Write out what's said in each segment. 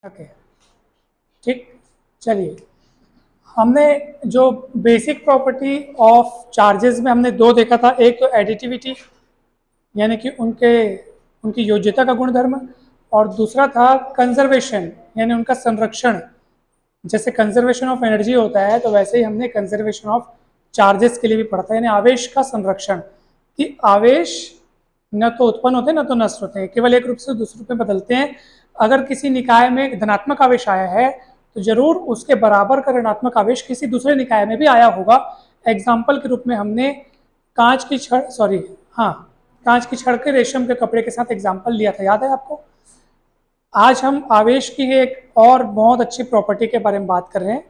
Okay, ठीक। चलिए, हमने जो बेसिक प्रॉपर्टी ऑफ चार्जेस में हमने दो देखा था। एक तो एडिटिविटी यानी कि उनकी योज्यता का गुणधर्म, और दूसरा था कंजर्वेशन यानी उनका संरक्षण। जैसे कंजर्वेशन ऑफ एनर्जी होता है, तो वैसे ही हमने कंजर्वेशन ऑफ चार्जेस के लिए भी पढ़ा था, यानी आवेश का संरक्षण। कि आवेश न तो उत्पन्न होते हैं न तो नष्ट होते हैं, केवल एक रूप से दूसरे रूप में बदलते हैं। अगर किसी निकाय में धनात्मक आवेश आया है तो जरूर उसके बराबर का ऋणात्मक आवेश किसी दूसरे निकाय में भी आया होगा। एग्जाम्पल के रूप में हमने कांच की छड़ के रेशम के कपड़े के साथ एग्जाम्पल लिया था, याद है आपको। आज हम आवेश की एक और बहुत अच्छी प्रॉपर्टी के बारे में बात कर रहे हैं,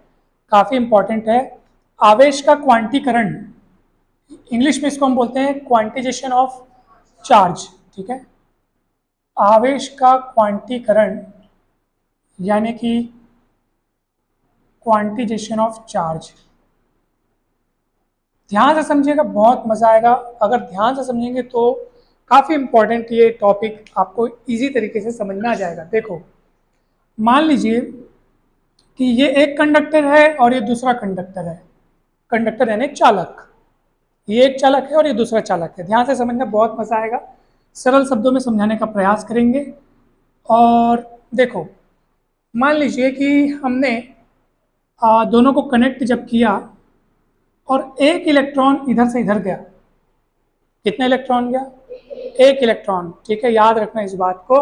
काफ़ी इंपॉर्टेंट है। आवेश का क्वांटीकरण, इंग्लिश में इसको हम बोलते हैं क्वांटिजेशन ऑफ चार्ज, ठीक है। आवेश का क्वांटीकरण यानी कि क्वांटिजेशन ऑफ चार्ज। ध्यान से समझिएगा, बहुत मजा आएगा। अगर ध्यान से समझेंगे तो काफ़ी इंपॉर्टेंट ये टॉपिक आपको इजी तरीके से समझ में आ जाएगा। देखो, मान लीजिए कि ये एक कंडक्टर है और ये दूसरा कंडक्टर है। कंडक्टर यानी चालक, ये एक चालक है और ये दूसरा चालक है। ध्यान से समझना, बहुत मजा आएगा। सरल शब्दों में समझाने का प्रयास करेंगे। और देखो, मान लीजिए कि हमने दोनों को कनेक्ट जब किया और एक इलेक्ट्रॉन इधर से इधर गया। कितना इलेक्ट्रॉन गया? एक इलेक्ट्रॉन, ठीक है, याद रखना इस बात को।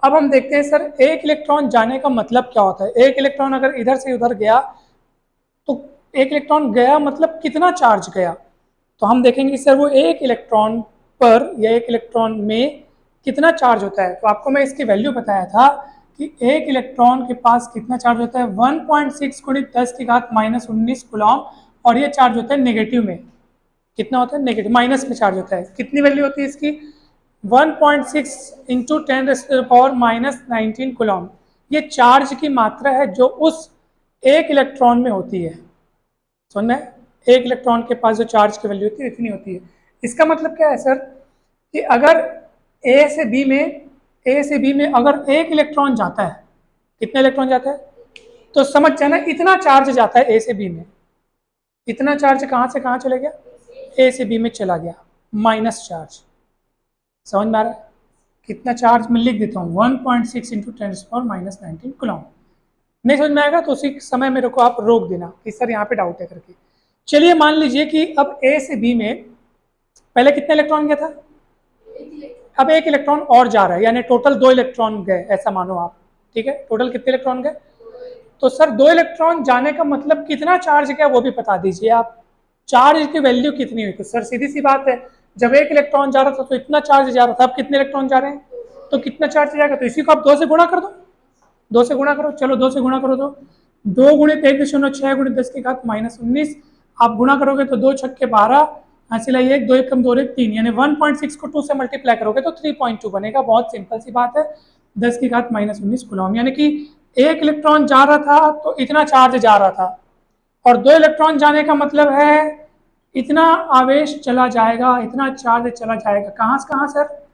अब हम देखते हैं सर, एक इलेक्ट्रॉन जाने का मतलब क्या होता है। एक इलेक्ट्रॉन अगर इधर से उधर गया तो एक इलेक्ट्रॉन गया मतलब कितना चार्ज गया। तो हम देखेंगे सर वो एक इलेक्ट्रॉन पर या एक इलेक्ट्रॉन में कितना चार्ज होता है। तो आपको मैं इसकी वैल्यू बताया था कि एक इलेक्ट्रॉन के पास कितना चार्ज होता है, 1.6 गुणित 10⁻19 कूलॉम। और ये चार्ज होता है नेगेटिव में। कितना होता है? नेगेटिव, माइनस में चार्ज होता है। कितनी वैल्यू होती है इसकी? 1.6 इंटू 10⁻19 कूलॉम। ये चार्ज की मात्रा है जो उस एक इलेक्ट्रॉन में होती है। समझ में? एक इलेक्ट्रॉन के पास जो चार्ज की वैल्यू होती है इतनी होती है। इसका मतलब क्या है सर कि अगर ए से बी में अगर एक इलेक्ट्रॉन जाता है, कितना इलेक्ट्रॉन जाता है? तो समझ जाना इतना चार्ज जाता है ए से बी में। इतना चार्ज कहाँ से कहाँ चले गया? ए से बी में चला गया, माइनस चार्ज। समझ में आ रहा है? कितना चार्ज मैं लिख देता हूँ, 1.6 इंटू 10⁻19 कूलॉम। नहीं समझ में आएगा तो उसी समय मेरे को आप रोक देना कि सर यहाँ पे डाउट है करके। चलिए, मान लीजिए कि अब ए से बी में पहले कितना इलेक्ट्रॉन गया था? अब एक इलेक्ट्रॉन और जा रहा है, यानी टोटल 2 इलेक्ट्रॉन गए, ऐसा मानो आप, ठीक है। टोटल कितने इलेक्ट्रॉन गए? तो सर 2 इलेक्ट्रॉन जाने का मतलब कितना चार्ज गया वो भी बता दीजिए आप। चार्ज की वैल्यू कितनी हुई? तो सर सीधी सी बात है, जब एक इलेक्ट्रॉन जा रहा था तो इतना चार्ज जा रहा था, अब कितने इलेक्ट्रॉन जा रहे हैं तो कितना चार्ज जाएगा? तो इसी को आप 2 से गुणा कर दो। 2 से गुणा करो, चलो 2 से गुणा करो। तो 2 गुणित 1.6 गुणित 10⁻19 आप गुणा करोगे तो 2 छक्के 12, हासिल है 1, 2 1 कम 2 1 3, यानी 1.6 को 2 से मल्टीप्लाई करोगे तो 3.2 बनेगा। बहुत सिंपल सी बात है, 10⁻19 कूलॉम। यानी कि एक इलेक्ट्रॉन जा रहा था तो इतना चार्ज जा रहा था, और 2 इलेक्ट्रॉन जाने का मतलब है इतना आवेश चला जाएगा, इतना चार्ज चला जाएगा। कहाँ से कहाँ सर?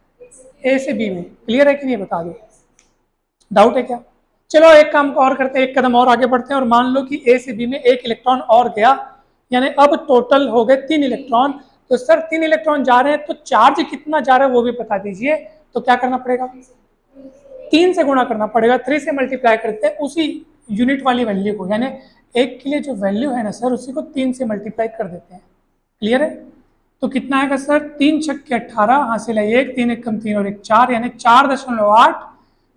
ए से बी में। क्लियर है कि नहीं, बता दो, डाउट है क्या? चलो एक काम और करते हैं, एक कदम और आगे बढ़ते हैं और मान लो कि ए से बी में एक इलेक्ट्रॉन और गया, यानी अब टोटल हो गए 3 इलेक्ट्रॉन। तो सर 3 इलेक्ट्रॉन जा रहे हैं तो चार्ज कितना जा रहा है वो भी बता दीजिए। तो क्या करना पड़ेगा? 3 से गुणा करना पड़ेगा, 3 से मल्टीप्लाई करते हैं उसी यूनिट वाली वैल्यू को, यानी एक के लिए जो वैल्यू है ना सर उसी को 3 से मल्टीप्लाई कर देते हैं। क्लियर है? तो कितना आएगा सर? 3 छक्के 18, हासिल है 1, 3 1 कम 3 और 1 4, यानी 4.8।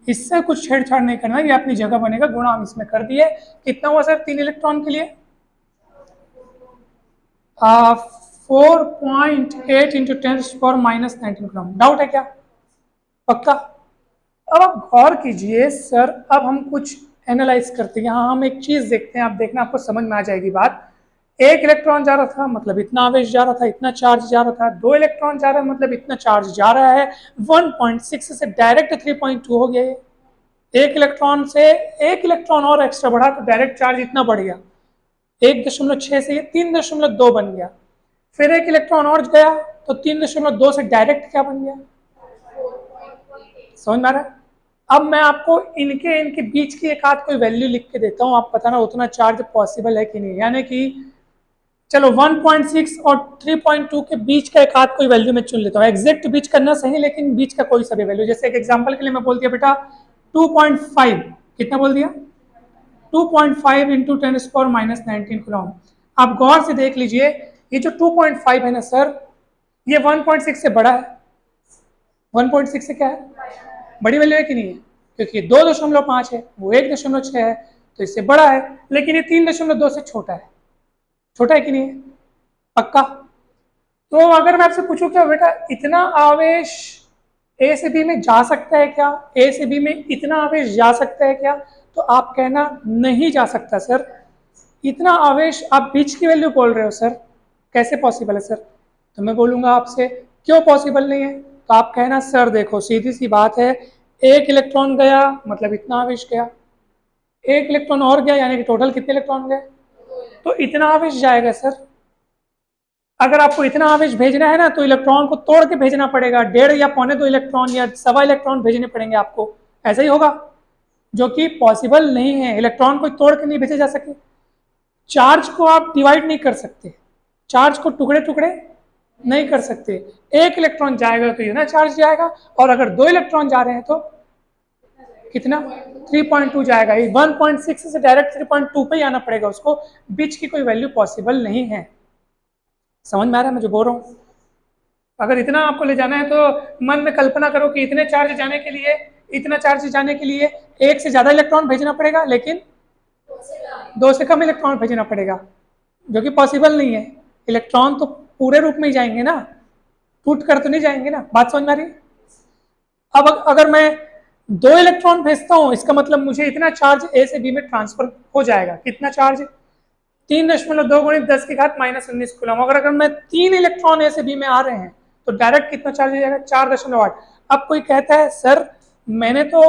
इससे कुछ छेड़छाड़ नहीं करना, ये अपनी जगह बनेगा, गुणा हम इसमें कर दिए। कितना हुआ सर 3 इलेक्ट्रॉन के लिए? 4.8 इंटू 10⁻19 कूलॉम। डाउट है क्या? पक्का? अब आप गौर कीजिए सर, अब हम कुछ एनालाइज करते हैं। यहाँ हम एक चीज देखते हैं, आप देखना आपको समझ में आ जाएगी बात। एक इलेक्ट्रॉन जा रहा था मतलब इतना आवेश जा रहा था, इतना चार्ज जा रहा था। 2 इलेक्ट्रॉन जा रहा है मतलब इतना चार्ज जा रहा है। 1.6 से डायरेक्ट 3.2 हो गया। एक इलेक्ट्रॉन से एक इलेक्ट्रॉन और एक्स्ट्रा बढ़ा तो डायरेक्ट चार्ज इतना बढ़ गया, 1.6 से ये 3.2 बन गया। फिर एक इलेक्ट्रॉन और गया तो 3.2 से डायरेक्ट क्या बन गया? समझ में आ रहा है? अब मैं आपको इनके बीच की एक आध कोई वैल्यू लिख के देता हूँ, आप बताना उतना चार्ज पॉसिबल है कि नहीं। यानी कि चलो 1.6 और 3.2 के बीच का एक आध कोई वैल्यू मैं चुन लेता हूँ। एग्जैक्ट बीच करना सही, लेकिन बीच का कोई सा भी वैल्यू। जैसे एक एग्जांपल के लिए मैं बोल दिया बेटा 2.5, कितना बोल दिया 2.5 इंटू 10⁻⁻19 कूलम। आप गौर से देख लीजिए, ये जो 2.5 है ना सर, ये 1.6 से बड़ा है। 1.6 से क्या है, बड़ी वैल्यू है कि नहीं है, क्योंकि 2.5 है, वो 1.6 है, तो इससे बड़ा है। लेकिन ये 3.2 से छोटा है, छोटा है कि नहीं है, पक्का। तो अगर मैं आपसे पूछूं क्या बेटा इतना आवेश ए से बी में जा सकता है क्या, ए से बी में इतना आवेश जा सकता है क्या, तो आप कहना नहीं जा सकता सर। इतना आवेश, आप बीच की वैल्यू बोल रहे हो सर, कैसे पॉसिबल है सर। तो मैं बोलूंगा आपसे क्यों पॉसिबल नहीं है, तो आप कहना सर देखो सीधी सी बात है, एक इलेक्ट्रॉन गया मतलब इतना आवेश गया, एक इलेक्ट्रॉन और गया यानी कि टोटल कितने इलेक्ट्रॉन गए, तो इतना आवेश जाएगा सर। अगर आपको इतना आवेश भेजना है ना तो इलेक्ट्रॉन को तोड़ के भेजना पड़ेगा, 1.5 या 1.25 इलेक्ट्रॉन या 1.25 इलेक्ट्रॉन भेजने पड़ेंगे आपको, ऐसा ही होगा, जो कि पॉसिबल नहीं है। इलेक्ट्रॉन को तोड़ के नहीं भेजे जा सके। चार्ज को आप डिवाइड नहीं कर सकते, चार्ज को टुकड़े टुकड़े नहीं कर सकते। एक इलेक्ट्रॉन जाएगा तो इतना चार्ज जाएगा, और अगर 2 इलेक्ट्रॉन जा रहे हैं तो कितना 3.2 जाएगा। 1.6 से डायरेक्ट 3.2 पे ही आना पड़ेगा उसको, बीच की कोई वैल्यू पॉसिबल नहीं है। समझ में आ रहा है मैं जो बोल रहा हूँ। अगर इतना आपको ले जाना है तो मन में कल्पना करो कि इतने चार्ज जाने के लिए, इतना चार्ज जाने के लिए एक से ज्यादा इलेक्ट्रॉन भेजना पड़ेगा, लेकिन 2 से कम इलेक्ट्रॉन भेजना पड़ेगा, जो कि पॉसिबल नहीं है। इलेक्ट्रॉन तो पूरे रूप में ही जाएंगे ना, टूट कर तो नहीं जाएंगे ना, बात समझ में आ रही है। अब अगर मैं 2 इलेक्ट्रॉन भेजता हूं, इसका मतलब मुझे इतना चार्ज ए से बी में ट्रांसफर हो जाएगा। कितना चार्ज, 3.2 गुणित 10 की घात -19 कूलम। अगर मैं 3 इलेक्ट्रॉन ए से बी में आ रहे हैं तो डायरेक्ट कितना चार्ज हो जाएगा, 4.8। अब कोई कहता है सर मैंने तो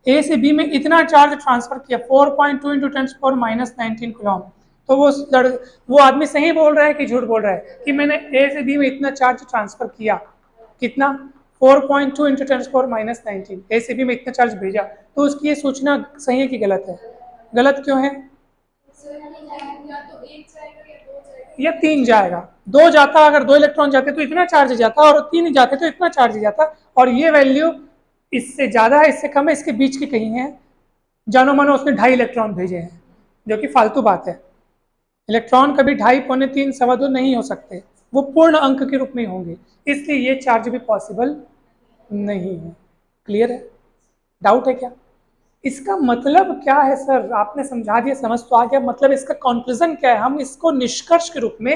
ए से बी में इतना चार्ज ट्रांसफर किया 4.2 इंटू 10⁻⁻19 कूलम, तो वो आदमी सही बोल रहा है कि झूठ बोल रहा है कि मैंने ए से बी में इतना चार्ज ट्रांसफर किया, कितना 4.2 इंटू 10⁻⁻19, ए से बी में इतना चार्ज भेजा, तो उसकी ये सूचना सही है कि गलत है, गलत क्यों है, या 3 जाएगा, 2 जाता, अगर 2 इलेक्ट्रॉन जाते तो इतना चार्ज जाता, और 3 जाते तो इतना चार्ज जाता, और ये वैल्यू इससे ज्यादा है इससे कम है, इसके बीच की कहीं है। जानो मानो उसने 2.5 इलेक्ट्रॉन भेजे हैं, जो कि फालतू बात है। इलेक्ट्रॉन कभी 2.5, 3, 2.25 नहीं हो सकते, वो पूर्ण अंक के रूप में होंगे, इसलिए ये चार्ज भी पॉसिबल नहीं है। क्लियर है, डाउट है क्या, इसका मतलब क्या है सर, आपने समझा दिया, समझ तो आ गया। मतलब इसका कंक्लूजन क्या है, हम इसको निष्कर्ष के रूप में,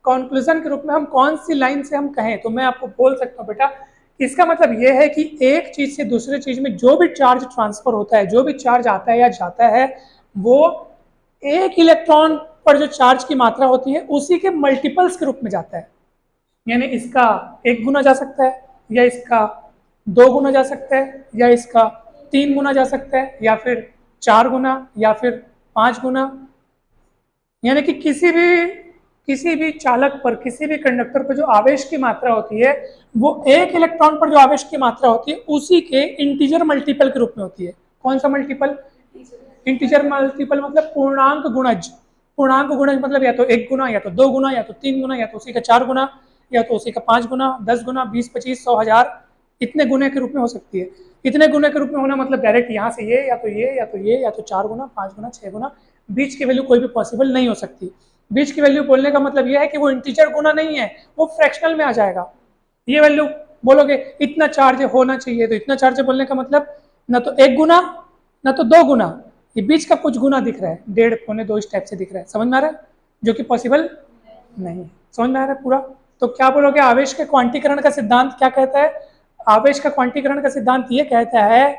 कंक्लूजन के रूप में हम कौन सी लाइन से हम कहें, तो मैं आपको बोल सकता हूँ बेटा, इसका मतलब यह है कि एक चीज से दूसरे चीज में जो भी चार्ज ट्रांसफर होता है, जो भी चार्ज आता है या जाता है, वो एक इलेक्ट्रॉन पर जो चार्ज की मात्रा होती है उसी के मल्टीपल्स के रूप में जाता है। यानी इसका 1 गुना जा सकता है, या इसका 2 गुना जा सकता है, या इसका 3 गुना जा सकता है, या फिर 4 गुना, या फिर 5 गुना। यानी कि किसी भी चालक पर, किसी भी कंडक्टर पर जो आवेश की मात्रा होती है, वो एक इलेक्ट्रॉन पर जो आवेश की मात्रा होती है उसी के इंटीजर मल्टीपल के रूप में होती है। कौन सा मल्टीपल, इंटीजर मल्टीपल मतलब पूर्णांक गुणज। पूर्णांक गुणज मतलब या तो 1 गुना, या तो 2 गुना, या तो 3 गुना, या तो उसी का 4 गुना, या तो उसी का 5 गुना, 10 गुना, 20, 25, 100, 1000, इतने गुने के रूप में हो सकती है। इतने गुने के रूप में होना मतलब डायरेक्ट यहाँ से ये, या तो ये, या तो ये, या तो 4 गुना, 5 गुना, 6 गुना, बीच की वैल्यू कोई भी पॉसिबल नहीं हो सकती। बीच की वैल्यू बोलने का मतलब यह है कि वो इंटीजर गुना नहीं है, वो फ्रैक्शनल में आ जाएगा। ये वैल्यू बोलोगे इतना चार्ज होना चाहिए, तो इतना चार्ज बोलने का मतलब ना तो 1 गुना ना तो 2 गुना, ये बीच का कुछ गुना दिख रहा है, 1.5, 1.25, 2 इस टाइप से दिख रहा है। समझ में आ रहा है, जो कि पॉसिबल नहीं। समझ में आ रहा है पूरा। तो क्या बोलोगे, आवेश के क्वांटीकरण का सिद्धांत क्या कहता है, आवेश का क्वांटीकरण का सिद्धांत ये कहता है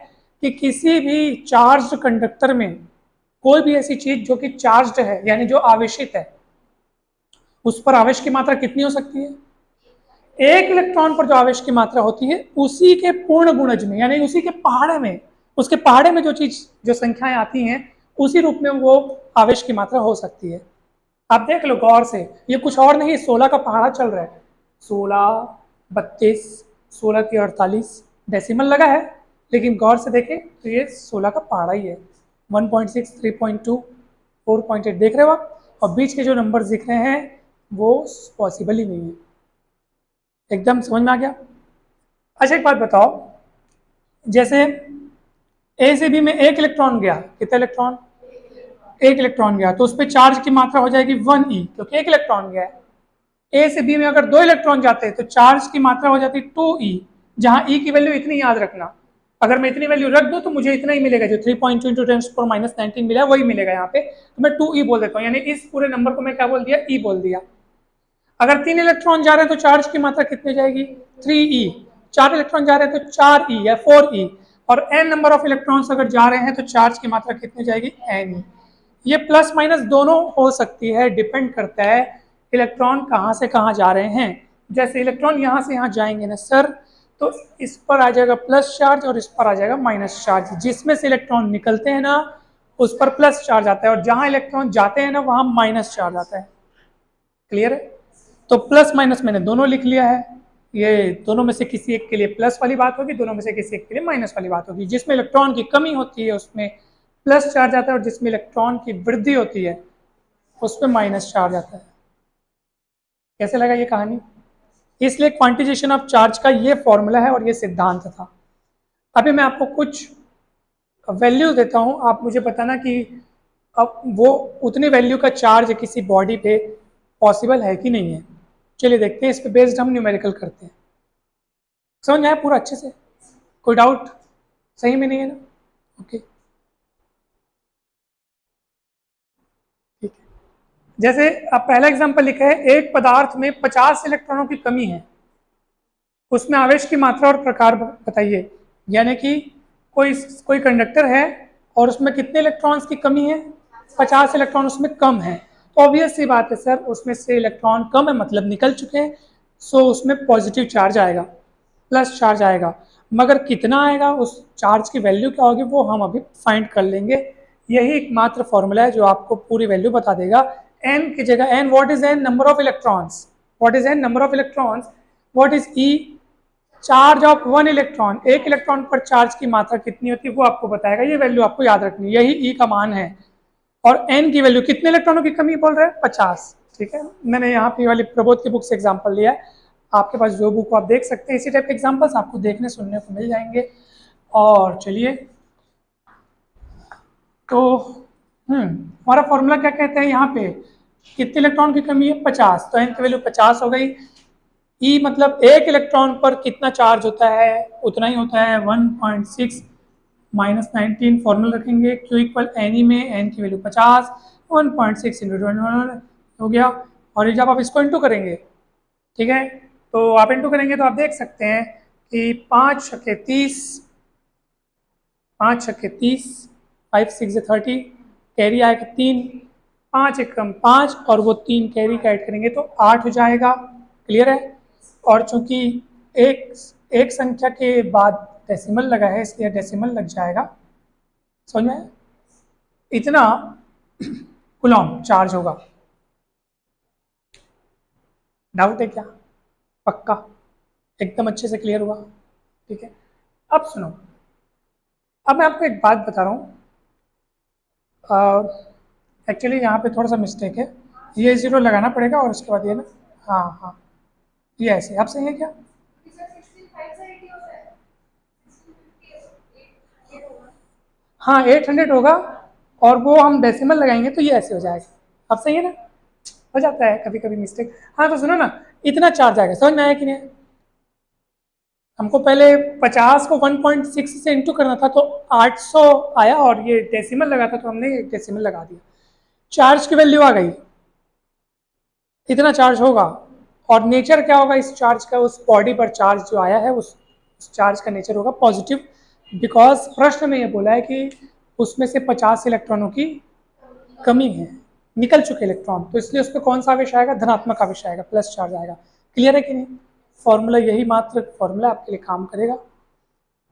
कि किसी भी चार्ज कंडक्टर में कोई भी ऐसी चीज जो कि चार्ज्ड है, यानी जो आवेशित है, उस पर आवेश की मात्रा कितनी हो सकती है, एक इलेक्ट्रॉन पर जो आवेश की मात्रा होती है उसी के पूर्ण गुणज में, यानी उसी के पहाड़े में, उसके पहाड़े में जो चीज, जो संख्याएं आती हैं उसी रूप में वो आवेश की मात्रा हो सकती है। आप देख लो गौर से, ये कुछ और नहीं, 16 का पहाड़ा चल रहा है, 16, 32, 16 की 48 डेसिमल लगा है, लेकिन गौर से देखें तो ये 16 का पहाड़ा ही है। 1.6, 3.2, 4.8 देख रहे हो आप, और बीच के जो नंबर दिख रहे हैं वो पॉसिबल ही नहीं है। एकदम समझ में आ गया। अच्छा एक बात बताओ, जैसे ए से बी में एक इलेक्ट्रॉन गया, कितना इलेक्ट्रॉन? एक इलेक्ट्रॉन गया, तो उस पर चार्ज की मात्रा हो जाएगी 1e, क्योंकि एक इलेक्ट्रॉन गया है। ए से बी में अगर 2 इलेक्ट्रॉन जाते हैं तो चार्ज की मात्रा हो जाती है 2e, जहां e की वैल्यू इतनी याद रखना, अगर मैं इतनी वैल्यू रख दूं तो मुझे इतना ही मिलेगा, जो 3.2 इंटू 10⁻⁻19 मिला वही मिलेगा यहाँ पे, तो मैं 2e बोल देता हूँ, यानी इस पूरे नंबर को मैं क्या बोल दिया, e बोल दिया। अगर 3 इलेक्ट्रॉन जा रहे हैं तो चार्ज की मात्रा कितनी जाएगी, 3e। 4 इलेक्ट्रॉन जा रहे हैं तो 4e या 4e, और n नंबर ऑफ इलेक्ट्रॉन्स अगर जा रहे हैं तो चार्ज की मात्रा कितनी जाएगी, n। ये प्लस माइनस दोनों हो सकती है, डिपेंड करता है इलेक्ट्रॉन कहाँ से कहाँ जा रहे हैं। जैसे इलेक्ट्रॉन यहाँ से यहाँ जाएंगे ना सर, तो इस पर आ जाएगा प्लस चार्ज और इस पर आ जाएगा माइनस चार्ज। जिसमें से इलेक्ट्रॉन निकलते हैं ना उस पर प्लस चार्ज आता है, और जहाँ इलेक्ट्रॉन जाते हैं ना वहाँ माइनस चार्ज आता है। क्लियर है? तो प्लस माइनस मैंने दोनों लिख लिया है। ये दोनों में से किसी एक के लिए प्लस वाली बात होगी, दोनों में से किसी एक के लिए माइनस वाली बात होगी। जिसमें इलेक्ट्रॉन की कमी होती है उसमें प्लस चार्ज आता है, और जिसमें इलेक्ट्रॉन की वृद्धि होती है उसमें माइनस चार्ज आता है। कैसे लगा ये कहानी? इसलिए क्वांटिजेशन ऑफ चार्ज का ये फॉर्मूला है और ये सिद्धांत था। अभी मैं आपको कुछ वैल्यू देता हूँ, आप मुझे बताना कि अब वो उतनी वैल्यू का चार्ज किसी बॉडी पे पॉसिबल है कि नहीं है। चलिए देखते हैं, इस पे बेस्ड हम न्यूमेरिकल करते हैं। समझ में आया पूरा अच्छे से? कोई डाउट सही में नहीं है ना? ओके ठीक है। जैसे अब पहला एग्जांपल लिखा है, एक पदार्थ में 50 इलेक्ट्रॉनों की कमी है, उसमें आवेश की मात्रा और प्रकार बताइए। यानी कि कोई कोई कंडक्टर है और उसमें कितने इलेक्ट्रॉन्स की कमी है, 50 इलेक्ट्रॉन उसमें कम है। तो ऑब्वियस सी बात है सर, उसमें से इलेक्ट्रॉन कम है मतलब निकल चुके हैं, सो उसमें पॉजिटिव चार्ज आएगा, प्लस चार्ज आएगा। मगर कितना आएगा, उस चार्ज की वैल्यू क्या होगी वो हम अभी फाइंड कर लेंगे। यही एकमात्र फॉर्मूला है जो आपको पूरी वैल्यू बता देगा। n की जगह n, what is n, number of electrons, what is n, number of electrons, what is e, charge of 1 electron, एक इलेक्ट्रॉन पर चार्ज की मात्रा कितनी होती है वो आपको बताएगा। ये वैल्यू आपको याद रखनी है, यही e का मान है। और n की वैल्यू, कितने इलेक्ट्रॉनों की कमी बोल रहे हैं, 50। ठीक है, मैंने यहाँ पे वाली प्रबोध की बुक से एग्जांपल लिया है, आपके पास जो बुक आप देख सकते हैं, इसी टाइप के एग्जांपल्स आपको देखने सुनने को मिल जाएंगे। और चलिए, तो हमारा फॉर्मूला क्या कहते हैं, यहाँ पे कितने इलेक्ट्रॉन की कमी है, 50, तो n की वैल्यू 50 हो गई। E मतलब एक इलेक्ट्रॉन पर कितना चार्ज होता है, उतना ही होता है, 1.6 - 19, फॉर्मूला रखेंगे Q इक्वल एन ई में n की वैल्यू 50, 1.6 इंटू 21 हो गया। और ये जब आप इसको इंटू करेंगे, ठीक है, तो आप इंटू करेंगे तो आप देख सकते हैं कि 5 छक्के 30, 5 छक्के 30, 5 6 30, कैरी आएगा 3, 5 एकम 5, और वो 3 कैरी का ऐड करेंगे तो 8 हो जाएगा। क्लियर है? और चूंकि एक एक संख्या के बाद डेसिमल लगा है इसलिए डेसिमल लग जाएगा। समझ में? इतना कूलॉम चार्ज होगा। डाउट है क्या? पक्का? एकदम अच्छे से क्लियर हुआ? ठीक है, अब सुनो, अब मैं आपको एक बात बता रहा हूँ। एक्चुअली यहाँ पे थोड़ा सा मिस्टेक है, ये जीरो लगाना पड़ेगा और उसके बाद ये ना, हाँ हाँ, ये ऐसे आप सही है क्या? हाँ 800 होगा, और वो हम डेसिमल लगाएंगे तो ये ऐसे हो जाएगा। अब सही है ना? हो जाता है कभी कभी मिस्टेक। हाँ तो सुनो ना, इतना चार्ज आएगा, समझ में आया कि नहीं? हमको पहले 50 को 1.6 से इंटू करना था तो 800 आया, और ये डेसिमल लगा था तो हमने डेसिमल लगा दिया, चार्ज की वैल्यू आ गई, इतना चार्ज होगा। और नेचर क्या होगा इस चार्ज का, उस बॉडी पर चार्ज जो आया है उस चार्ज का नेचर होगा पॉजिटिव, बिकॉज प्रश्न में ये बोला है कि उसमें से 50 इलेक्ट्रॉनों की कमी है, निकल चुके इलेक्ट्रॉन, तो इसलिए उस पर कौन सा आवेश आएगा, धनात्मक आवेश आएगा, प्लस चार्ज आएगा। क्लियर है कि नहीं? फॉर्मूला यही मात्र फॉर्मूला आपके लिए काम करेगा।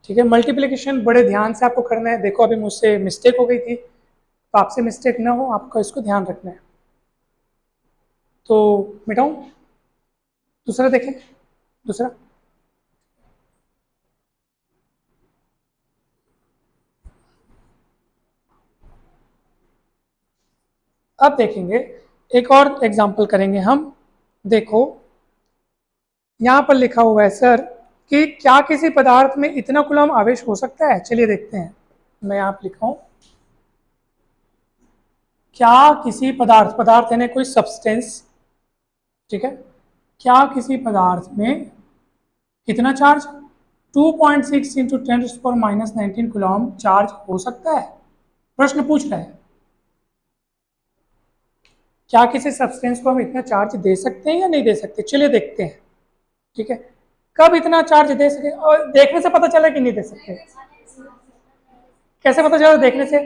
ठीक है, मल्टीप्लिकेशन बड़े ध्यान से आपको करना है। देखो अभी मुझसे मिस्टेक हो गई थी, तो आपसे मिस्टेक ना हो, आपको इसको ध्यान रखना है। तो मिटाऊं? दूसरा देखें, दूसरा अब देखेंगे एक और एग्जाम्पल करेंगे हम। देखो यहाँ पर लिखा हुआ है सर कि क्या किसी पदार्थ में इतना कूलम्ब आवेश हो सकता है। चलिए देखते हैं, मैं यहाँ पर लिखा हूँ क्या किसी पदार्थ, पदार्थ यानी कोई सब्सटेंस, ठीक है, क्या किसी पदार्थ में कितना चार्ज 2.6 इंटू 10⁻⁻19 कूलम्ब चार्ज हो सकता है। प्रश्न पूछ रहा है क्या किसी सब्सटेंस को हम इतना चार्ज दे सकते हैं या नहीं दे सकते। चलिए देखते हैं, ठीक है, कब इतना चार्ज दे सके। और देखने से पता चला कि नहीं दे सकते। कैसे पता चला देखने से?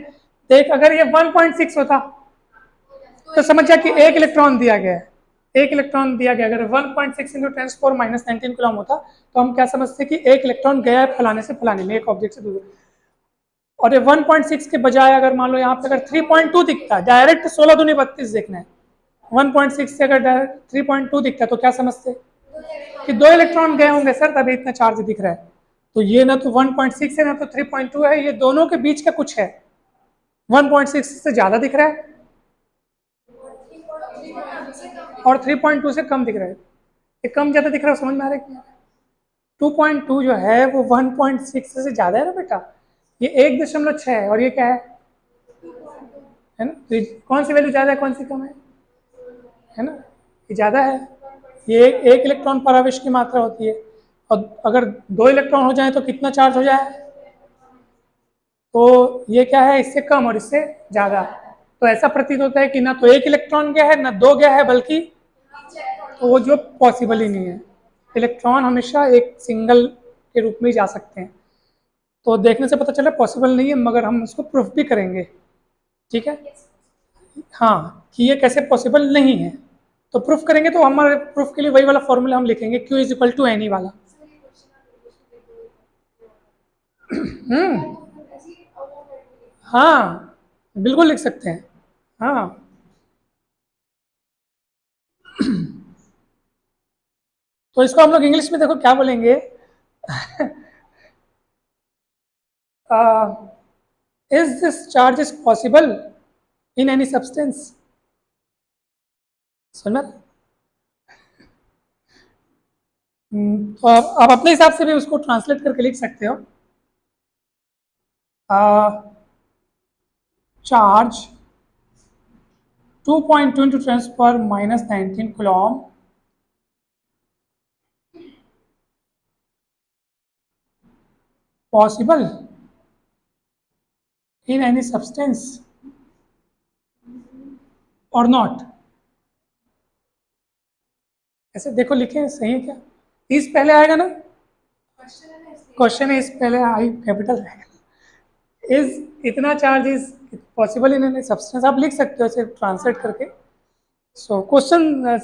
देख, अगर ये 1.6 होता तो समझ जा कि एक इलेक्ट्रॉन दिया गया है, एक इलेक्ट्रॉन दिया गया। अगर 1.6 इंटू 10⁻⁻19 कूलम्ब होता तो हम क्या समझते कि एक इलेक्ट्रॉन गया है फलाने से फलाने में, एक ऑब्जेक्ट से दूसरे। और ये 1.6 के बजाय अगर मान लो यहाँ पे अगर 3.2 दिखता है, डायरेक्ट 16 दूनी 32 देखना है, 1.6 से अगर डायरेक्ट 3.2 दिखता है तो क्या समझते कि दो इलेक्ट्रॉन गए होंगे सर, तभी इतना चार्ज दिख रहा है। तो ये ना तो 1.6 है ना तो 3.2 है, ये दोनों के बीच का कुछ है। 1.6 से ज़्यादा दिख रहा है और 3.2 से कम दिख रहा है। ये कम ज़्यादा दिख रहा है, समझ में आ रहा है क्या? 2.2 जो है वो 1.6 से ज़्यादा है ना बेटा, ये 1.6 है और ये क्या है ना, तो कौन सी वैल्यू ज़्यादा है कौन सी कम है ना, ये ज़्यादा है। ये एक इलेक्ट्रॉन पर आवेश की मात्रा होती है, और अगर दो इलेक्ट्रॉन हो जाए तो कितना चार्ज हो जाए, तो ये क्या है, इससे कम और इससे ज़्यादा। तो ऐसा प्रतीत होता है कि ना तो एक इलेक्ट्रॉन गया है ना दो गया है, बल्कि तो वो जो पॉसिबल ही नहीं है। इलेक्ट्रॉन हमेशा एक सिंगल के रूप में ही जा सकते हैं। तो देखने से पता चला पॉसिबल नहीं है, मगर हम उसको प्रूफ भी करेंगे, ठीक है। हाँ, कि ये कैसे पॉसिबल नहीं है, तो प्रूफ करेंगे। तो हमारे प्रूफ के लिए वही वाला फॉर्मूला हम लिखेंगे, Q is equal to n e वाला। हाँ बिल्कुल लिख सकते हैं, हाँ। तो इसको हम लोग इंग्लिश में देखो क्या बोलेंगे, is this charge is possible in any substance. सुना? तो आप अपने हिसाब से भी उसको ट्रांसलेट करके लिख सकते हो। Charge 2.2 into 10⁻⁻19 coulomb possible in any substance or not। ऐसे देखो लिखे सही है क्या? इस पहले आएगा ना, क्वेश्चन है इस पहले आई कैपिटल रहेगा। इज इतना charge is possible in any substance, आप लिख सकते हो इसे ट्रांसलेट करके। सो क्वेश्चन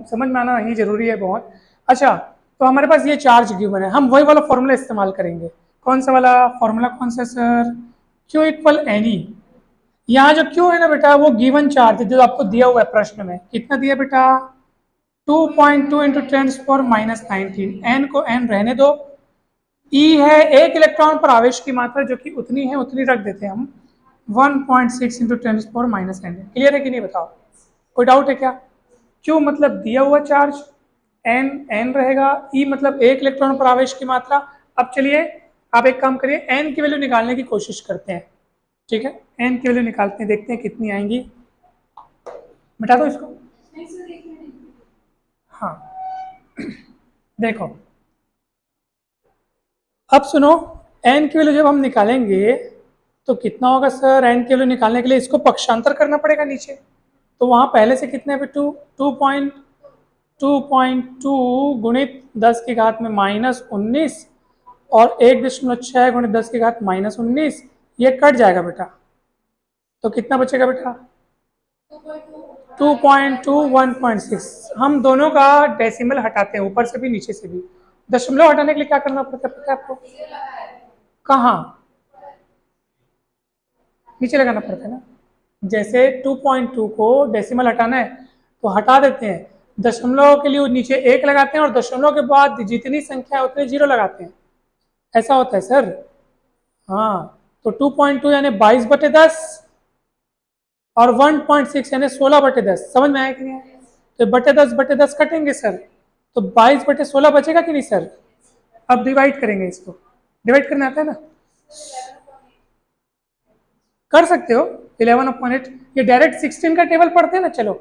समझ में आना ही जरूरी है बहुत। अच्छा, तो हमारे पास ये चार्ज गिवन है, हम वही वाला फॉर्मूला इस्तेमाल करेंगे। कौन सा वाला फॉर्मूला, कौन सा sir? Q equal n e. यहाँ जो Q है ना बेटा, वो गिवन चार्ज जो आपको दिया हुआ है प्रश्न में। कितना दिया बेटा? 2.2 इंटू 10⁻⁻19। एन को एन रहने दो। E है एक इलेक्ट्रॉन पर आवेश की मात्रा, जो कि उतनी है उतनी रख देते हैं हम, 1.6 इंटू 10⁻⁻9। क्लियर है कि नहीं बताओ, कोई डाउट है क्या? Q मतलब दिया हुआ चार्ज, एन एन रहेगा, E मतलब एक इलेक्ट्रॉन पर आवेश की मात्रा। अब चलिए आप एक काम करिए, एन की वैल्यू निकालने की कोशिश करते हैं, ठीक है। एन की वैल्यू निकालते हैं, देखते हैं कितनी आएंगी। मिटा दो इसको, हाँ। देखो अब सुनो, एन की वैल्यू जब हम निकालेंगे तो कितना होगा सर? एन की वैल्यू निकालने के लिए इसको पक्षांतर करना पड़ेगा नीचे। तो वहाँ पहले से कितने पे 2.2 गुणित 10 की घात में -19 और 1.6 गुणित 10 की घात -19, ये कट जाएगा बेटा। तो कितना बचेगा बेटा? 2.2 1.6। हम दोनों का डेसिमल हटाते हैं, ऊपर से भी नीचे से भी। दशमलव हटाने के लिए क्या करना पड़ता है पता है आपको? कहाँ? नीचे लगाना पड़ता है ना। जैसे 2.2 को डेसिमल हटाना है तो हटा देते हैं, दशमलव के लिए नीचे 1 लगाते हैं और दशमलव के बाद जितनी संख्या है उतने 0 लगाते हैं। ऐसा होता है सर, हाँ। तो 2.2 यानी 22/10 और 1.6 यानी 16/10। समझ में आया कि नहीं आया? तो बटे 10 कटेंगे सर, तो 22/16 बचेगा कि नहीं सर? अब डिवाइड करेंगे इसको, डिवाइड करना आता है ना, कर सकते हो। 11/8 ये डायरेक्ट 16 का टेबल पढ़ते हैं ना, चलो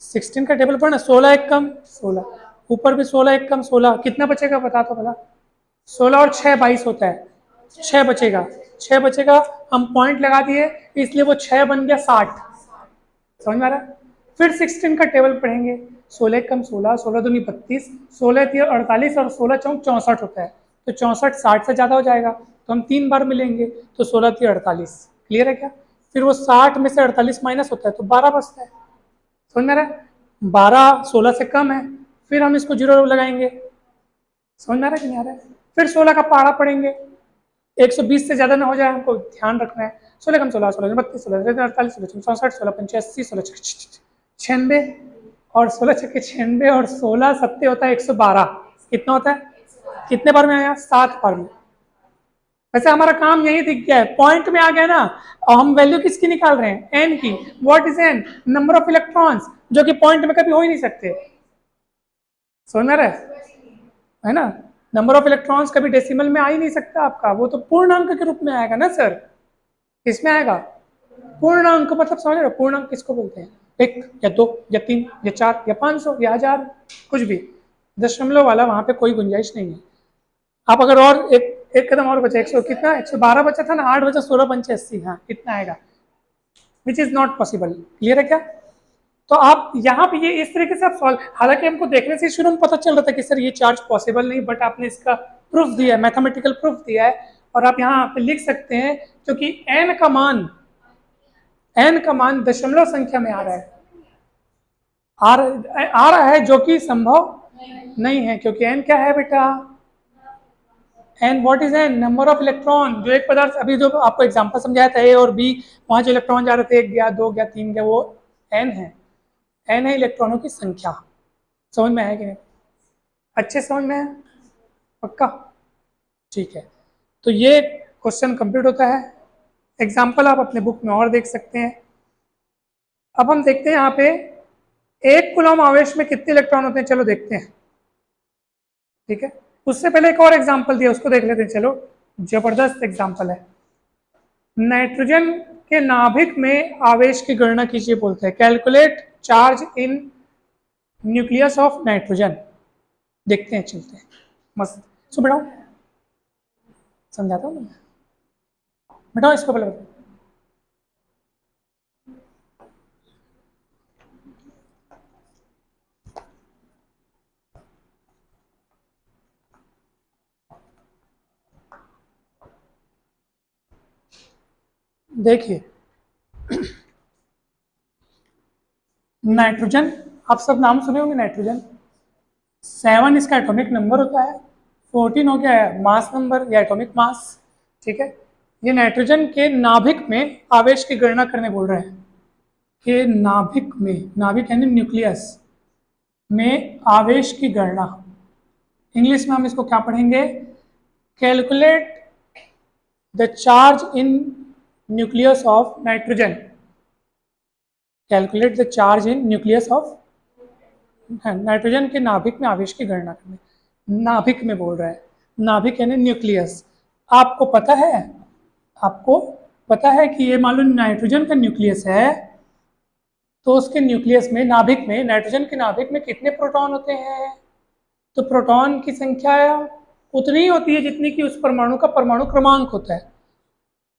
16 का टेबल पढ़ना। 16 एक कम 16, ऊपर भी 16 एक कम 16, कितना बचेगा बता तो भला। 16 और 6 22 होता है, 6 बचेगा, 6 बचेगा। हम पॉइंट लगा दिए इसलिए वो 6 बन गया 60। समझ में आ रहा है? फिर 16 का टेबल पढ़ेंगे। 16 कम 16, 16 दूनी 32, 16 3 48 और 16 चौक 64 होता है। तो 64 60 से ज़्यादा हो जाएगा, तो हम 3 बार मिलेंगे, तो 16 3 48। क्लियर है क्या? फिर वो 60 में से 48 माइनस होता है तो 12 बचता है। समझ में आ रहा है? 12 16 से कम है, फिर हम इसको 0 लगाएंगे। समझ में आ रहा है कि नहीं आ रहा है? फिर 16 का पहाड़ा पढ़ेंगे, 120 से ज्यादा ना हो जाए, हमको ध्यान रखना है। 16 कम 16, 16 32, 16 48, 16 64, 16 85, 16 96 और 16 छक्के 96 और 16 सत्ते होता है 112। कितना होता है? कितने बार में आया? 7 बार में। वैसे हमारा काम यही दिख गया है, पॉइंट में आ गया ना। और हम वैल्यू किसकी निकाल रहे हैं? एन की। What is n? Number of electrons, जो कि पॉइंट में कभी हो ही नहीं सकते। समझ में रहा है ना? नंबर ऑफ इलेक्ट्रॉन्स कभी डेसिमल में आ ही नहीं सकता आपका, वो तो पूर्णांक के रूप में आएगा ना सर। किसमें आएगा? पूर्णांक। मतलब समझ रहे हो पूर्णांक किसको बोलते हैं? 1 या 2 या 3 या 4 या 500 या 1000, कुछ भी। दशमलव वाला वहां पे कोई गुंजाइश नहीं है। आप अगर और एक कदम और बचा, 100 कितना 112 बचा था ना, 8 बचा 16 पंचे 80, हाँ इतना आएगा, which is not possible. Clear है क्या? तो आप यहाँ पे ये इस तरीके से आप सॉल्व, हालांकि हमको देखने से शुरू में पता चल रहा था कि सर ये चार्ज पॉसिबल नहीं, बट आपने इसका प्रूफ दिया है, मैथमेटिकल प्रूफ दिया है। और आप यहाँ पे लिख सकते हैं क्योंकि एन का मान दशमलव संख्या में आ रहा है, आ रहा है, जो कि संभव नहीं है, क्योंकि एन क्या है बेटा? N what is n? Number of electron. जो एक पदार्थ, अभी जो आपको एग्जांपल समझाया था ए और बी, वहां जो इलेक्ट्रॉन जा रहे थे 1 गया 2 गया 3 गया, वो एन है। एन है इलेक्ट्रॉनों की संख्या। समझ में आया कि नहीं? अच्छे समझ में आया? पक्का? ठीक है, तो ये क्वेश्चन कंप्लीट होता है। एग्जाम्पल आप अपने बुक में और देख सकते हैं। अब हम देखते हैं यहाँ पे 1 कूलम आवेश में कितने इलेक्ट्रॉन होते हैं, चलो देखते हैं। ठीक है, उससे पहले एक और एग्जाम्पल दिया, उसको देख लेते हैं। चलो, जबरदस्त एग्जाम्पल है। नाइट्रोजन के नाभिक में आवेश की गणना कीजिए बोलते हैं। Calculate charge in nucleus of nitrogen. देखते हैं, चलते हैं। मस्त सो बेटाओ, समझाता हूँ मैं। बेटाओ इसको पहले बताओ। देखिए, नाइट्रोजन, आप सब नाम सुने होंगे नाइट्रोजन। 7 इसका एटॉमिक नंबर होता है, 14 हो गया है मास नंबर या एटॉमिक मास। ठीक है, ये नाइट्रोजन के नाभिक में आवेश की गणना करने बोल रहे हैं कि नाभिक में, नाभिक यानी न्यूक्लियस में आवेश की गणना। इंग्लिश में हम इसको क्या पढ़ेंगे? Calculate the charge in nucleus of nitrogen. Calculate the charge in nucleus of nitrogen के नाभिक में आवेश की गणना करने। नाभिक में बोल रहा है, नाभिक यानी न्यूक्लियस। आपको पता है, आपको पता है कि ये मान लो नाइट्रोजन का न्यूक्लियस है, तो उसके न्यूक्लियस में, नाभिक में, नाइट्रोजन के नाभिक में कितने प्रोटॉन होते हैं? तो प्रोटॉन की संख्या उतनी ही होती है जितनी कि उस परमाणु का परमाणु क्रमांक होता है।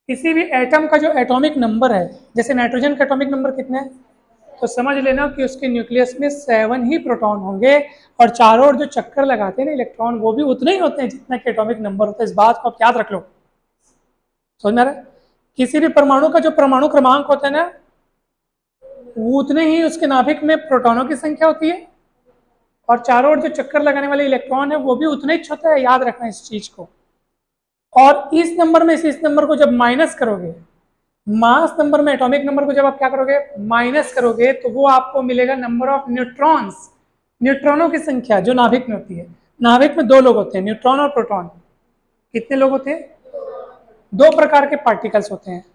किसी भी एटम का जो एटॉमिक नंबर है, जैसे नाइट्रोजन का एटॉमिक नंबर कितना है, तो समझ लेना कि उसके न्यूक्लियस में 7 ही प्रोटॉन होंगे, और चारों ओर जो चक्कर लगाते हैं ना इलेक्ट्रॉन, वो भी उतने ही होते हैं जितना कि एटॉमिक नंबर होता है। इस बात को आप याद रख लो। समझ में आ रहा है? किसी भी परमाणु का जो परमाणु क्रमांक होता है ना, वो उतने ही उसके नाभिक में प्रोटॉनों की संख्या होती है, और चारों ओर जो चक्कर लगाने वाले इलेक्ट्रॉन है वो भी उतना ही छोटा है। याद रखना इस चीज को। और इस नंबर में से इस नंबर को जब माइनस करोगे, मास नंबर में एटॉमिक नंबर को जब आप क्या करोगे? माइनस करोगे, तो वो आपको मिलेगा नंबर ऑफ न्यूट्रॉन्स, न्यूट्रॉनों की संख्या जो नाभिक में होती है। नाभिक में 2 लोग होते हैं, न्यूट्रॉन और प्रोटॉन। कितने लोग होते हैं? 2 प्रकार के पार्टिकल्स होते हैं।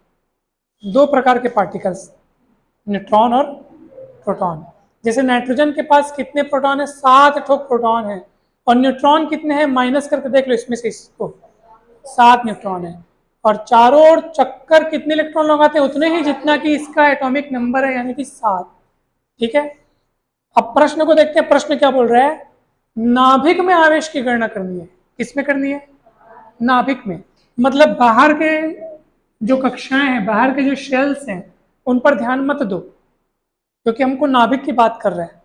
दो प्रकार के पार्टिकल्स, न्यूट्रॉन और प्रोटॉन। जैसे नाइट्रोजन के पास कितने प्रोटॉन है? 7 ठो प्रोटॉन है। और न्यूट्रॉन कितने हैं? माइनस करके देख लो इसमें से इसको, 7 न्यूट्रॉन है। और चारों ओर चक्कर कितने इलेक्ट्रॉन लगाते हैं? उतने ही जितना कि इसका एटॉमिक नंबर है, यानी कि 7। ठीक है, अब प्रश्न को देखते हैं। प्रश्न क्या बोल रहा है? नाभिक में आवेश की गणना करनी है। किसमें करनी है? नाभिक में। मतलब बाहर के जो कक्षाएं हैं, बाहर के जो शेल्स हैं, उन पर ध्यान मत दो, क्योंकि हमको नाभिक की बात कर रहे हैं।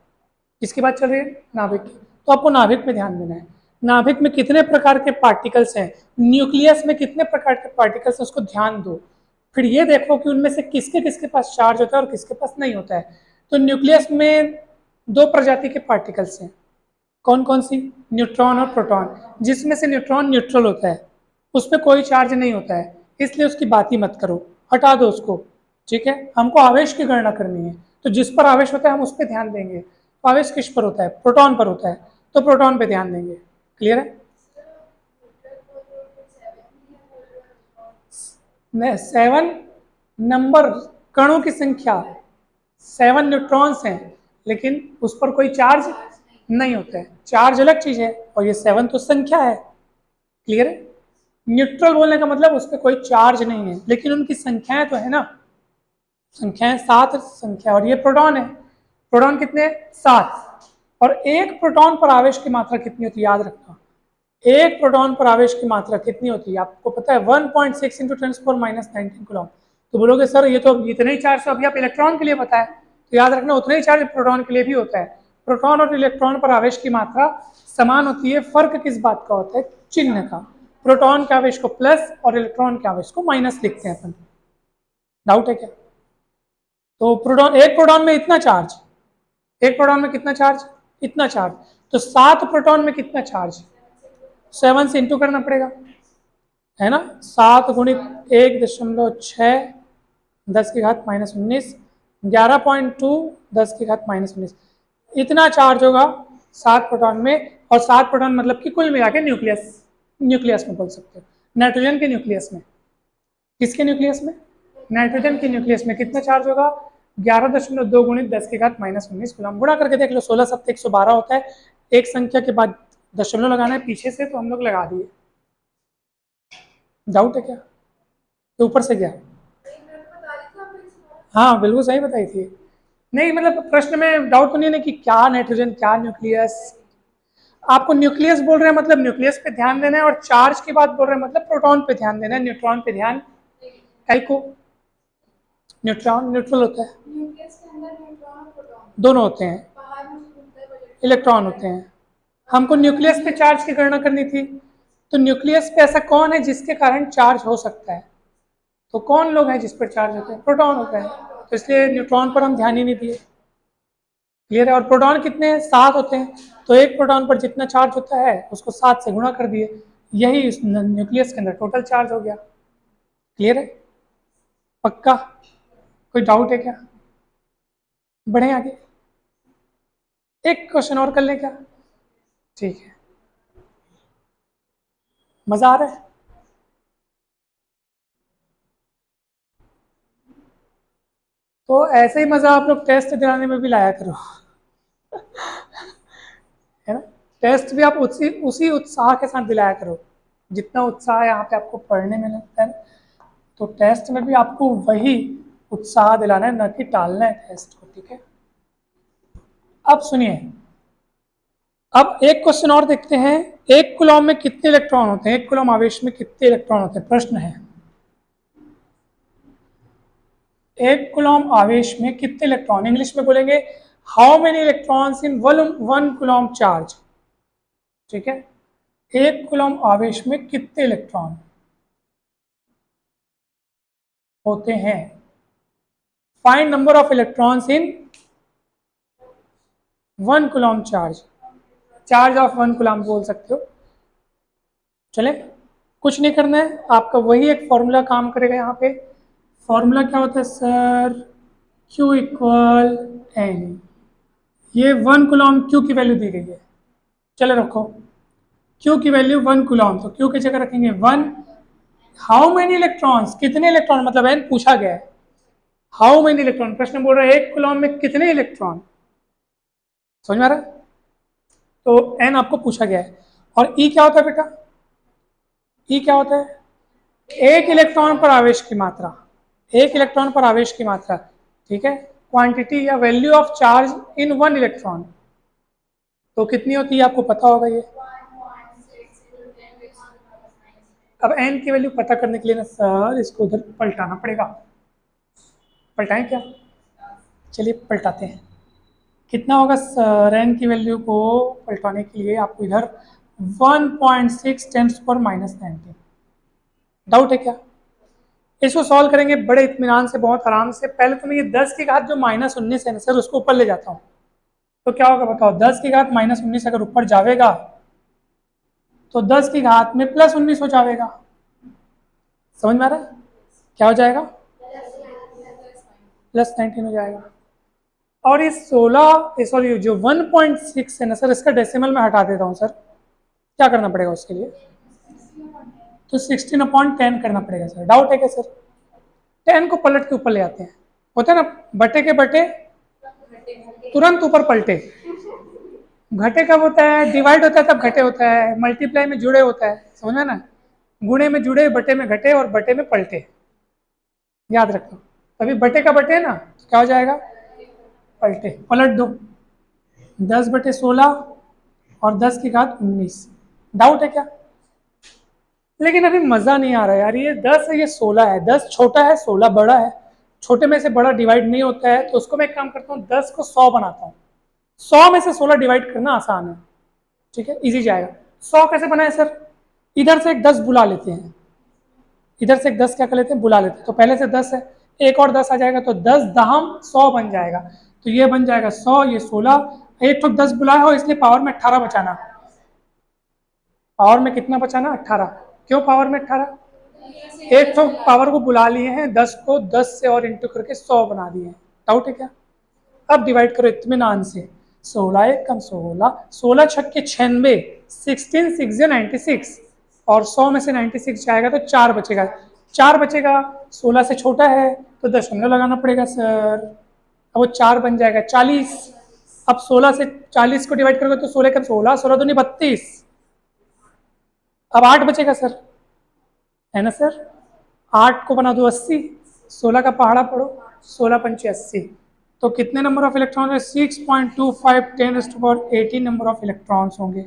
किसकी बात चल रही है? नाभिक की। तो आपको नाभिक में ध्यान देना है। नाभिक में कितने प्रकार के पार्टिकल्स हैं, न्यूक्लियस में कितने प्रकार के पार्टिकल्स हैं, उसको ध्यान दो। फिर ये देखो कि उनमें से किसके किसके पास चार्ज होता है और किसके पास नहीं होता है। तो न्यूक्लियस में 2 प्रजाति के पार्टिकल्स हैं। कौन कौन सी? न्यूट्रॉन और प्रोटॉन। जिसमें से न्यूट्रॉन न्यूट्रल होता है, उस पर कोई चार्ज नहीं होता है, इसलिए उसकी बात ही मत करो, हटा दो उसको। ठीक है, हमको आवेश की गणना करनी है, तो जिस पर आवेश होता है हम उस पर ध्यान देंगे। तो आवेश किस पर होता है? प्रोटॉन पर होता है, तो प्रोटॉन पे ध्यान देंगे। क्लियर है? 7 नंबर, कणों की संख्या, 7 न्यूट्रॉन्स हैं, लेकिन उस पर कोई चार्ज नहीं होता है। चार्ज अलग चीज है, और ये 7 तो संख्या है। क्लियर है? न्यूट्रल बोलने का मतलब उस पर कोई चार्ज नहीं है, लेकिन उनकी संख्याएं तो है ना। संख्याएं 7 संख्या, और ये प्रोटॉन है। प्रोटॉन कितने? 7। और एक प्रोटॉन पर आवेश की मात्रा कितनी होती है? याद रखना, एक प्रोटॉन पर आवेश की मात्रा कितनी होती है? आपको पता है 1.6 इंटू 10⁻19 कूलम। तो बोलोगे सर ये तो इतने ही चार्ज तो अभी आप इलेक्ट्रॉन के लिए बताए। तो याद रखना उतना ही चार्ज प्रोटॉन के लिए भी होता है। प्रोटॉन और इलेक्ट्रॉन पर आवेश की मात्रा समान होती है। फर्क किस बात का होता है? चिन्ह का। प्रोटॉन के आवेश को प्लस और इलेक्ट्रॉन के आवेश को माइनस लिखते हैं अपन। डाउट है क्या? तो प्रोटॉन, एक प्रोटॉन में इतना चार्ज, एक प्रोटॉन में कितना चार्ज? इतना चार्ज। तो 7 प्रोटॉन में कितना चार्ज? 7 से इंटू करना पड़ेगा, है ना। 7 गुणित 1.6 10⁻−19, 11.2 10⁻−19, इतना चार्ज होगा 7 प्रोटॉन में। और 7 प्रोटॉन मतलब कि कुल मिला के न्यूक्लियस, न्यूक्लियस में बोल सकते हो। नाइट्रोजन के न्यूक्लियस में, किसके न्यूक्लियस में? नाइट्रोजन के न्यूक्लियस में कितना चार्ज होगा? 11.2 गुणित 10⁻−19 कूलम। गुणा करके देख लो, 16 7 112 होता है। एक संख्या के बाद दशमलव लगाना है पीछे से, तो हम लोग लगा दिए। डाउट है क्या? तो ऊपर से क्या? हाँ बिल्कुल सही बताई थी। नहीं मतलब प्रश्न में डाउट तो नहीं है कि क्या नाइट्रोजन क्या न्यूक्लियस। आपको न्यूक्लियस बोल रहे हैं मतलब न्यूक्लियस पे ध्यान देना है, और चार्ज की बात बोल रहे हैं मतलब प्रोटॉन पे ध्यान देना है, न्यूट्रॉन पे ध्यान। कई को न्यूट्रॉन न्यूट्रल होता है, दोनों होते हैं, इलेक्ट्रॉन होते हैं। हमको न्यूक्लियस पे चार्ज की गणना करनी थी। तो न्यूक्लियस पे ऐसा कौन है जिसके कारण चार्ज हो सकता है? तो कौन लोग हैं जिस पर चार्ज होते हैं? प्रोटॉन होता है। तो इसलिए न्यूट्रॉन पर हम ध्यान ही नहीं दिए। क्लियर है? और प्रोटॉन कितने हैं? 7 होते हैं। तो एक प्रोटॉन पर जितना चार्ज होता है उसको 7 से गुणा कर दिए, यही इस न्यूक्लियस के अंदर टोटल चार्ज हो गया। क्लियर है? पक्का? कोई डाउट है क्या? बढ़े आगे, एक क्वेश्चन और कर लें क्या? ठीक है, मजा आ रहा है? तो ऐसे ही मजा आप लोग टेस्ट दिलाने में भी लाया करो, है ना। टेस्ट भी आप उसी उसी उत्साह के साथ दिलाया करो, जितना उत्साह यहाँ पे आपको पढ़ने में लगता है। तो टेस्ट में भी आपको वही उत्साह दिलाना है, न कि टालना है टेस्ट को। ठीक है, अब सुनिए, अब एक क्वेश्चन और देखते हैं। एक कूलम में कितने इलेक्ट्रॉन होते हैं? एक कूलम आवेश में कितने इलेक्ट्रॉन होते हैं? प्रश्न है, एक कूलम आवेश में कितने इलेक्ट्रॉन? इंग्लिश में बोलेंगे how many electrons in one coulomb charge. ठीक है, एक कूलम आवेश में कितने इलेक्ट्रॉन होते हैं? Find number of electrons in 1 coulomb charge. Charge of 1 coulomb बोल सकते हो। चले, कुछ नहीं करना है आपका, वही एक फॉर्मूला काम करेगा यहाँ पे। फॉर्मूला क्या होता है सर? Q equal n. ये 1 कूलम Q की वैल्यू दी गई है। चलो रखो Q की वैल्यू 1 कूलम, तो Q की जगह रखेंगे 1। How many electrons? कितने इलेक्ट्रॉन, मतलब एन पूछा गया है। हाउ मेनी इलेक्ट्रॉन, प्रश्न बोल रहा है 1 कूलम्ब में कितने इलेक्ट्रॉन, समझ में आ रहा है? तो एन आपको पूछा गया है। और ई क्या होता है बेटा, ई क्या होता है, एक इलेक्ट्रॉन पर आवेश की मात्रा, एक इलेक्ट्रॉन पर आवेश की मात्रा, ठीक है, क्वांटिटी या value of charge in 1 electron, तो कितनी होती है आपको पता होगा ये। अब एन की वैल्यू पता करने के लिए ना सर इसको उधर पलटाना पड़ेगा, पलटाएं क्या, चलिए पलटाते हैं। कितना होगा सर, एन की वैल्यू को पलटाने के लिए आपको इधर 1.6 × 10⁻⁹ डाउट है क्या? इसको सॉल्व करेंगे बड़े इत्मीनान से, बहुत आराम से। पहले तो मैं ये 10 की घात जो -19 है ना सर, उसको ऊपर ले जाता हूँ, तो क्या होगा बताओ, 10 की घात -19 अगर ऊपर जाएगा तो 10 की घात में +19 हो जाएगा, समझ में आ रहा है? क्या हो जाएगा, +19 हो जाएगा। और ये 16 सॉरी जो 1.6 है ना सर, इसका डेसिमल में हटा देता हूँ सर, क्या करना पड़ेगा उसके लिए, तो 16/10 करना पड़ेगा सर। डाउट है क्या सर? 10 को पलट के ऊपर ले आते हैं, होता है ना, बटे के बटे तुरंत ऊपर पलटे। घटे कब होता है, डिवाइड होता है तब घटे होता है, मल्टीप्लाई में जुड़े होता है, समझ में ना, गुणे में जुड़े, बटे में घटे और बटे में पलटे, याद रखना। तभी बटे का बटे ना, तो क्या हो जाएगा, पलटे, पलट दो, 10/16 और 10 की घात 19। डाउट है क्या? लेकिन अभी मजा नहीं आ रहा यार, ये 10 है, ये 16 है, 10 छोटा है 16 बड़ा है, छोटे में से बड़ा डिवाइड नहीं होता है, तो उसको मैं एक काम करता हूँ, 10 को 100 बनाता हूँ, 100 में से 16 डिवाइड करना आसान है, ठीक है, इजी जाएगा। 100 कैसे बनाए सर, इधर से एक 10 बुला लेते हैं, इधर से एक 10 क्या कर लेते हैं, बुला लेते हैं, तो पहले से 10 है, एक और 10 आ जाएगा, तो 10 दहम 100 बन जाएगा, तो ये बन जाएगा 100, ये 16, एक तो 10 बुलाया हो इसलिए पावर में 18 बचाना, पावर में कितना बचाना, 18। क्यों पावर में 18, एक तो पावर को बुला लिए हैं, 10 को 10 से और इंटू करके 100 बना दिए हैं। डाउट है क्या? अब डिवाइड करो इत्मीनान से, 16 1 कम 16, 16 छक्के 96, 16 6 96, और 100 में से 96 जाएगा तो 4 बचेगा, 4 बचेगा, 16 से छोटा है तो दशमलव लगाना पड़ेगा सर, अब वो 4 बन जाएगा 40। अब 16 से 40 को डिवाइड करोगे तो 16 कम 16, 16 दूनी 32, अब 8 बचेगा सर, है ना सर, 8 को बना दो 80, 16 का पहाड़ा पढ़ो, 16 पंचे 80, तो कितने नंबर ऑफ इलेक्ट्रॉन है, 6.25 10⁻18 नंबर ऑफ इलेक्ट्रॉन्स होंगे।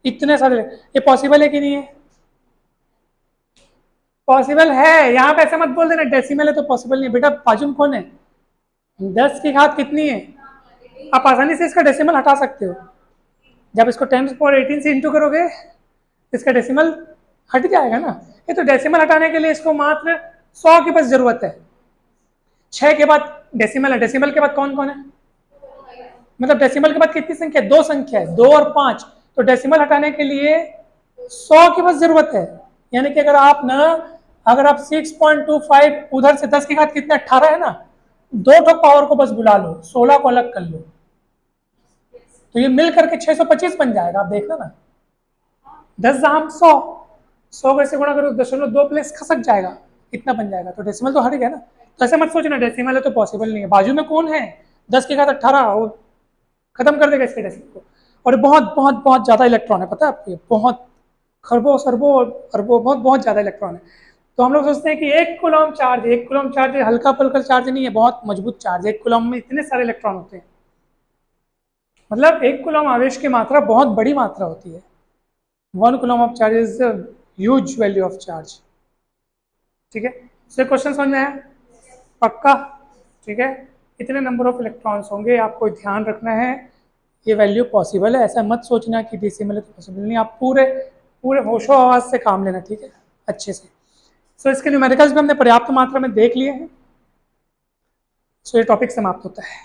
इतने सारे, ये पॉसिबल है कि नहीं है? पॉसिबल है, यहाँ पे ऐसे मत बोल देना डेसिमल है तो पॉसिबल नहीं है, बेटा बाजू में कौन है, 10 की घात कितनी है, आप आसानी से इसका डेसिमल हटा सकते हो, जब इसको 10⁻18 से इंटू करोगे इसका डेसिमल हट जाएगा ना। ये तो डेसिमल हटाने के लिए इसको मात्र 100 की बस जरूरत है, 6 के बाद डेसिमल है, डेसिमल के बाद कौन कौन है, मतलब डेसिमल के बाद कितनी संख्या है, 2 संख्या है, 2 और 5, तो डेसिमल हटाने के लिए 100 की बस जरूरत है। यानी कि अगर आप ना, अगर आप 6.25 उधर से 10 की घात कितने 18 है ना, 2 ठो पावर को बस बुला लो, 16 को अलग कर लो, तो ये मिल करके 625 बन जाएगा, आप देखना ना, 10 दहम 100, 100 कैसे गुणा करो, 0.2 प्लेस खसक जाएगा, इतना बन जाएगा, तो डेसिमल तो हट गया ना। तो ऐसे मत सोचना डेसिमल है तो पॉसिबल नहीं है, बाजू में कौन है, 10 की घात 18, वो खत्म कर देगा इसके डेसिमल को। और बहुत बहुत बहुत ज्यादा इलेक्ट्रॉन है, पता है आपको, बहुत खरबों सरबों अरबों बहुत बहुत ज्यादा इलेक्ट्रॉन है। तो हम लोग सोचते हैं कि 1 कूलम्ब चार्ज, 1 कूलम्ब चार्ज हल्का फुल्का चार्ज नहीं है, बहुत मजबूत चार्ज, 1 कूलम्ब में इतने सारे इलेक्ट्रॉन होते हैं, मतलब 1 कूलम्ब आवेश की मात्रा बहुत बड़ी मात्रा होती है, 1 coulomb of charge is huge value of charge, ठीक है। तो क्वेश्चन समझ में आया, पक्का, ठीक है। इतने नंबर ऑफ इलेक्ट्रॉन्स होंगे, आपको ध्यान रखना है, ये वैल्यू पॉसिबल है, ऐसा मत सोचना कि डेसिमल है तो पॉसिबल नहीं, आप पूरे पूरे होशो आवाज से काम लेना, ठीक है, अच्छे से। सो इसके न्यूमेरिकल्स भी हमने पर्याप्त मात्रा में देख लिए हैं, सो ये टॉपिक समाप्त होता है।